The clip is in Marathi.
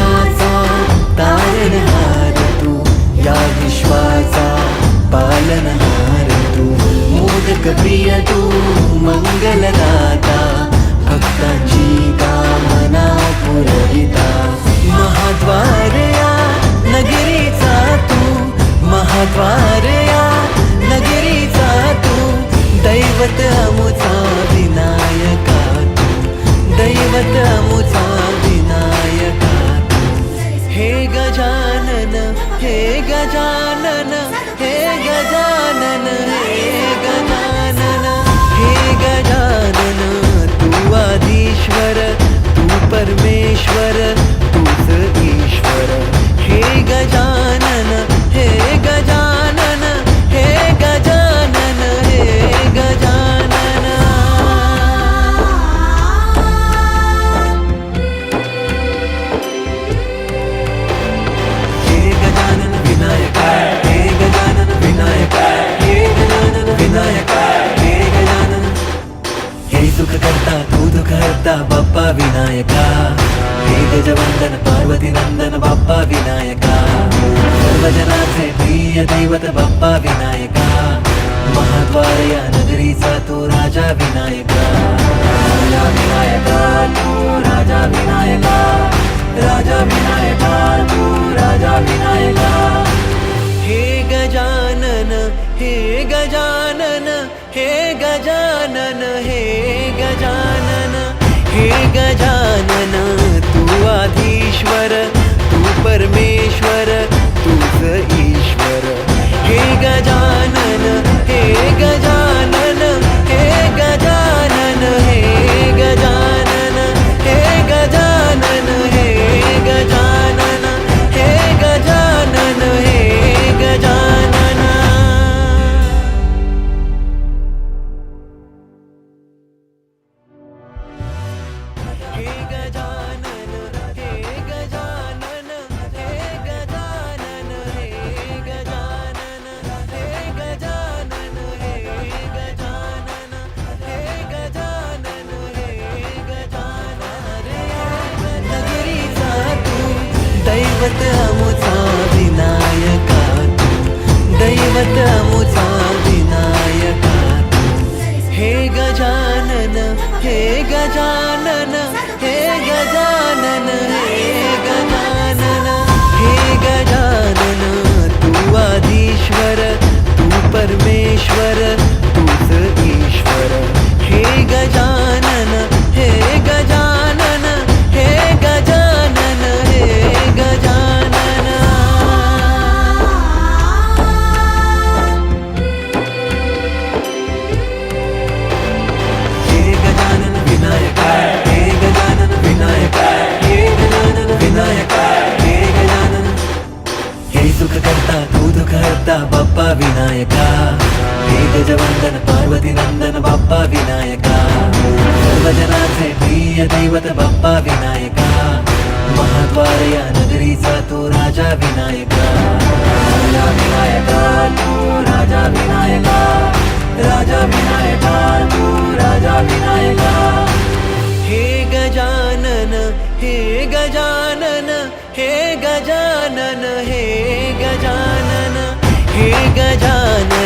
जगाचा तारणहार तू, या विश्वाचा पालनहार तू. मोदक प्रिय तू, मंगलदाता, भक्तांची कामना पुरविता. महाद्वार या नगरीचा तू, महाद्वार या नगरीचा तू. दैवत अमुचा विनायका तू, दैवत अमुचा विनायका तू. हे गजानन, हे गजानन, हे गजानन, हे गजानन, हे गजानन. तू आदिश्वर, तू परमेश्वर, तूच ईश्वर. हे गजानन, हे गजानन, हे गजानन, हे गजानन. हे गजानन विनायका, हे गजानन विनायका, हे गजानन विनायका, हे गजानन. हे सुख करता तू दुःख हरता बाप्पा विनायका. हे गजवंदन पार्वती नंदन बाप्पा विनायका. सर्वजनाचे प्रिय दैवत बाप्पा विनायका. महाद्वार या नगरीचा तू राजा विनायका. राजा विनायका तू, राजा विनायका, राजा विनायका तू, राजा विनायका. हे गजानन, हे गजानन, हे गजानन, हे गजानन, हे गजानन. तू आधीश्वर, तू परमेश्वर, तूच ईश्वर. हे गजानन, हे गजानन, हे गजानन, हे गजानन, हे गजानन, हे गजानन, हे गजानन, हे गजानन. हे गजानन, हे गजानन, हे गजानन, हे गजानन, हे गजानन, हे गजानन, हे गजानन, हे गजानन. नगरीचा तू, दैवत अमुचा विनायका तू, दैवत अमुचा विनायका तू. हे गजानन, हे गजानन, हे गजानन, हे गजानन, हे गजानन. तू आदिश्वर, तू परमेश्वर, तूच ईश्वर. हे गजानन, हे गजानन, हे गजानन, हे गजानन. हे गजानन विनायका, हे गजानन विनायका, हे गजानन विनायका, हे गजानन. हे सुख करता तू दुःख हरता बाप्पा विनायका. हे गजवंदन पार्वती नंदन बाप्पा विनायका. सर्वजनाचे प्रिय दैवत बाप्पा विनायका. महाद्वार या नगरीचा तू राजा विनायका. राजा विनायका तू, राजा विनायका, राजा विनायका तू, राजा विनायका. हे गजानन, हे गजानन, हे गजानन, हे गजानन, हे गजानन.